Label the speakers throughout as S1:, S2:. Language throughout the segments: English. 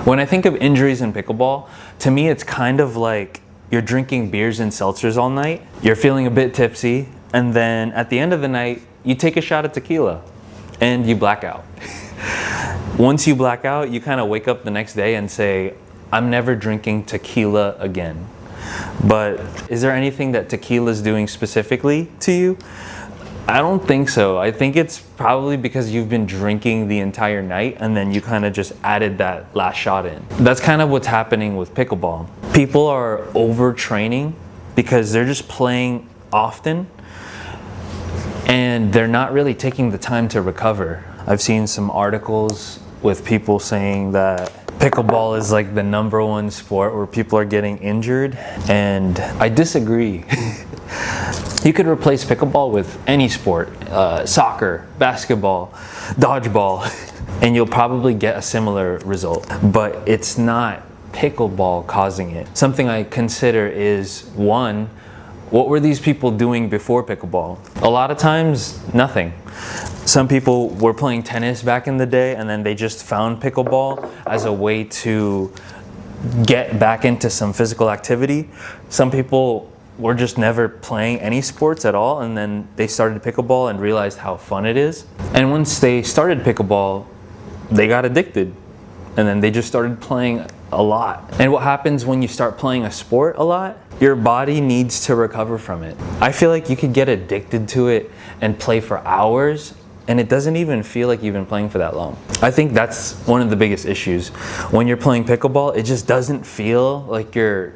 S1: When I think of injuries in pickleball, to me it's kind of like you're drinking beers and seltzers all night, you're feeling a bit tipsy, and then at the end of the night, you take a shot of tequila and you black out. Once you black out, you kind of wake up the next day and say, I'm never drinking tequila again. But is there anything that tequila is doing specifically to you? I don't think so. I think it's probably because you've been drinking the entire night and then you kind of just added that last shot in. That's kind of what's happening with pickleball. People are overtraining because they're just playing often and they're not really taking the time to recover. I've seen some articles with people saying that pickleball is like the #1 sport where people are getting injured, and I disagree. You could replace pickleball with any sport, soccer, basketball, dodgeball, and you'll probably get a similar result. But it's not pickleball causing it. Something I consider is, one, what were these people doing before pickleball? A lot of times, nothing. Some people were playing tennis back in the day and then they just found pickleball as a way to get back into some physical activity. Some people were just never playing any sports at all and then they started pickleball and realized how fun it is. And once they started pickleball, they got addicted and then they just started playing a lot. And what happens when you start playing a sport a lot? Your body needs to recover from it. I feel like you could get addicted to it and play for hours and it doesn't even feel like you've been playing for that long. I think that's one of the biggest issues. When you're playing pickleball, it just doesn't feel like you're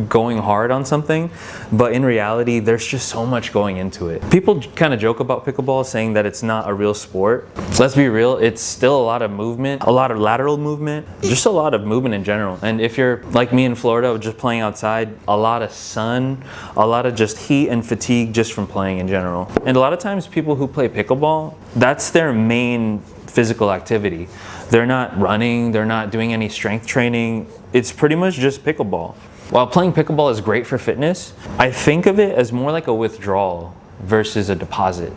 S1: going hard on something, but in reality, there's just so much going into it. People kind of joke about pickleball saying that it's not a real sport. Let's be real, it's still a lot of movement, a lot of lateral movement, just a lot of movement in general. And if you're like me in Florida, just playing outside, a lot of sun, a lot of just heat and fatigue just from playing in general. And a lot of times people who play pickleball, that's their main physical activity. They're not running, they're not doing any strength training. It's pretty much just pickleball. While playing pickleball is great for fitness, I think of it as more like a withdrawal versus a deposit.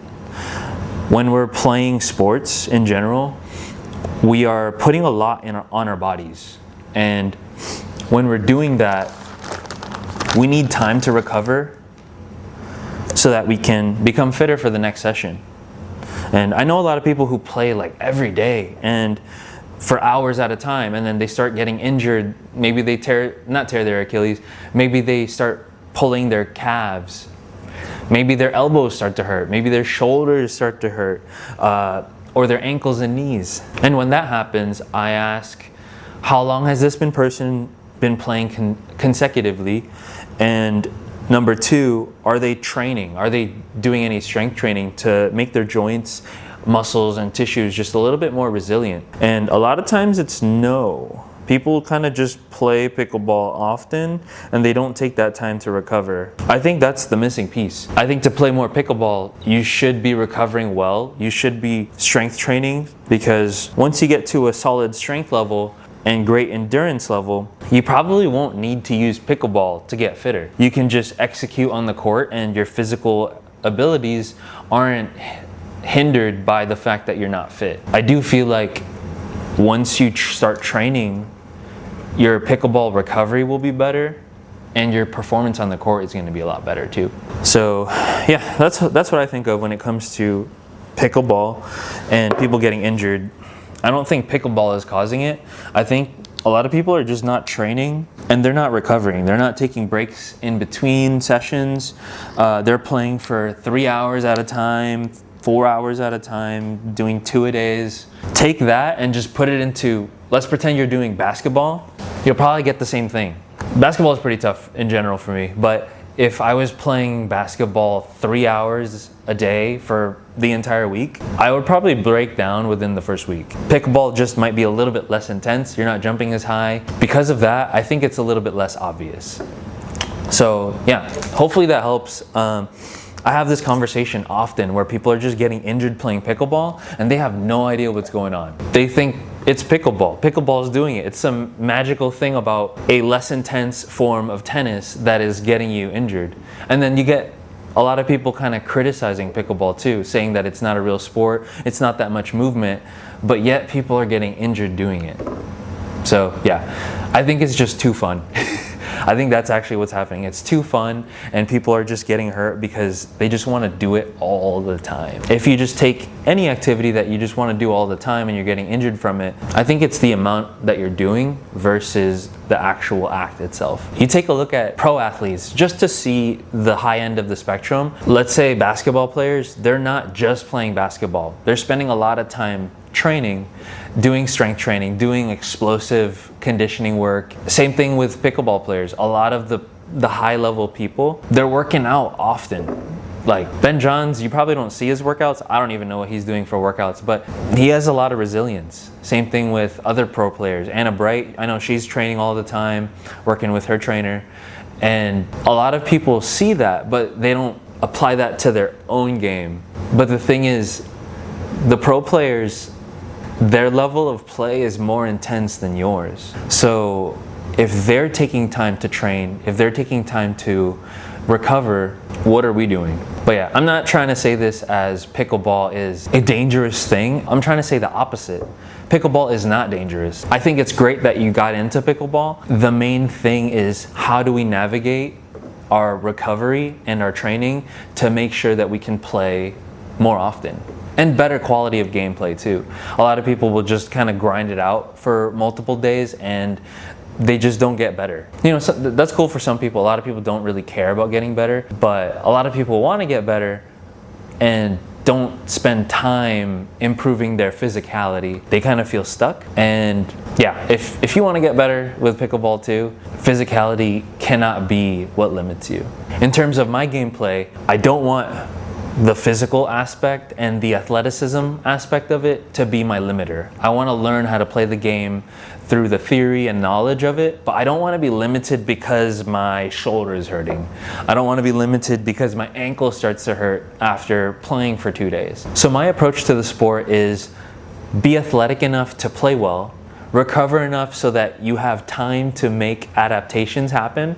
S1: When we're playing sports in general, we are putting a lot on our bodies. And when we're doing that, we need time to recover so that we can become fitter for the next session. And I know a lot of people who play like every day and for hours at a time, and then they start getting injured. Maybe they not tear their Achilles, maybe they start pulling their calves. Maybe their elbows start to hurt, maybe their shoulders start to hurt, or their ankles and knees. And when that happens, I ask, how long has this person been playing consecutively? And number two, are they training? Are they doing any strength training to make their joints, muscles and tissues just a little bit more resilient? And a lot of times it's no. People kind of just play pickleball often and they don't take that time to recover. I think that's the missing piece. I think to play more pickleball, you should be recovering well. You should be strength training, because once you get to a solid strength level and great endurance level, you probably won't need to use pickleball to get fitter. You can just execute on the court and your physical abilities aren't hindered by the fact that you're not fit. I do feel like once you start training, your pickleball recovery will be better and your performance on the court is going to be a lot better too. So yeah, that's what I think of when it comes to pickleball and people getting injured. I don't think pickleball is causing it. I think a lot of people are just not training and they're not recovering. They're not taking breaks in between sessions. They're playing for 3 hours at a time, 4 hours at a time, doing 2-a-days. Take that and just put it into, let's pretend you're doing basketball. You'll probably get the same thing. Basketball is pretty tough in general for me, but if I was playing basketball 3 hours a day for the entire week, I would probably break down within the first week. Pickleball just might be a little bit less intense. You're not jumping as high. Because of that, I think it's a little bit less obvious. So yeah, hopefully that helps. I have this conversation often where people are just getting injured playing pickleball and they have no idea what's going on. They think it's pickleball. Pickleball is doing it. It's some magical thing about a less intense form of tennis that is getting you injured. And then you get a lot of people kind of criticizing pickleball too, saying that it's not a real sport, it's not that much movement, but yet people are getting injured doing it. So yeah, I think it's just too fun. I think that's actually what's happening. It's too fun and people are just getting hurt because they just want to do it all the time. If you just take any activity that you just want to do all the time and you're getting injured from it, I think it's the amount that you're doing versus the actual act itself. You take a look at pro athletes just to see the high end of the spectrum. Let's say basketball players, they're not just playing basketball. They're spending a lot of time training, doing strength training, doing explosive conditioning work. Same thing with pickleball players. A lot of the high level people, they're working out often. Like Ben Johns, you probably don't see his workouts. I don't even know what he's doing for workouts, but he has a lot of resilience. Same thing with other pro players. Anna Bright, I know she's training all the time, working with her trainer. And a lot of people see that, but they don't apply that to their own game. But the thing is, the pro players, their level of play is more intense than yours. So if they're taking time to train, if they're taking time to recover, what are we doing? But yeah, I'm not trying to say this as pickleball is a dangerous thing. I'm trying to say the opposite. Pickleball is not dangerous. I think it's great that you got into pickleball. The main thing is, how do we navigate our recovery and our training to make sure that we can play more often? And better quality of gameplay too. A lot of people will just kind of grind it out for multiple days and they just don't get better. You know, so that's cool for some people. A lot of people don't really care about getting better, but a lot of people want to get better and don't spend time improving their physicality. They kind of feel stuck. And yeah, if you want to get better with pickleball too, physicality cannot be what limits you. In terms of my gameplay, I don't want the physical aspect and the athleticism aspect of it to be my limiter. I want to learn how to play the game through the theory and knowledge of it, but I don't want to be limited because my shoulder is hurting. I don't want to be limited because my ankle starts to hurt after playing for 2 days. So my approach to the sport is be athletic enough to play well, recover enough so that you have time to make adaptations happen,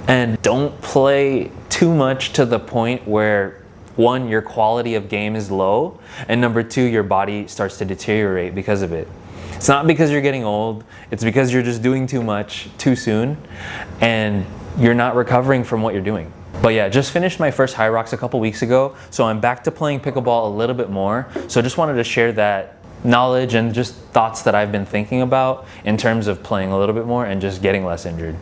S1: and don't play too much to the point where, one, your quality of game is low, and number two, your body starts to deteriorate because of it. It's not because you're getting old, it's because you're just doing too much too soon, and you're not recovering from what you're doing. But yeah, just finished my first High Rocks a couple weeks ago, so I'm back to playing pickleball a little bit more. So just wanted to share that knowledge and just thoughts that I've been thinking about in terms of playing a little bit more and just getting less injured.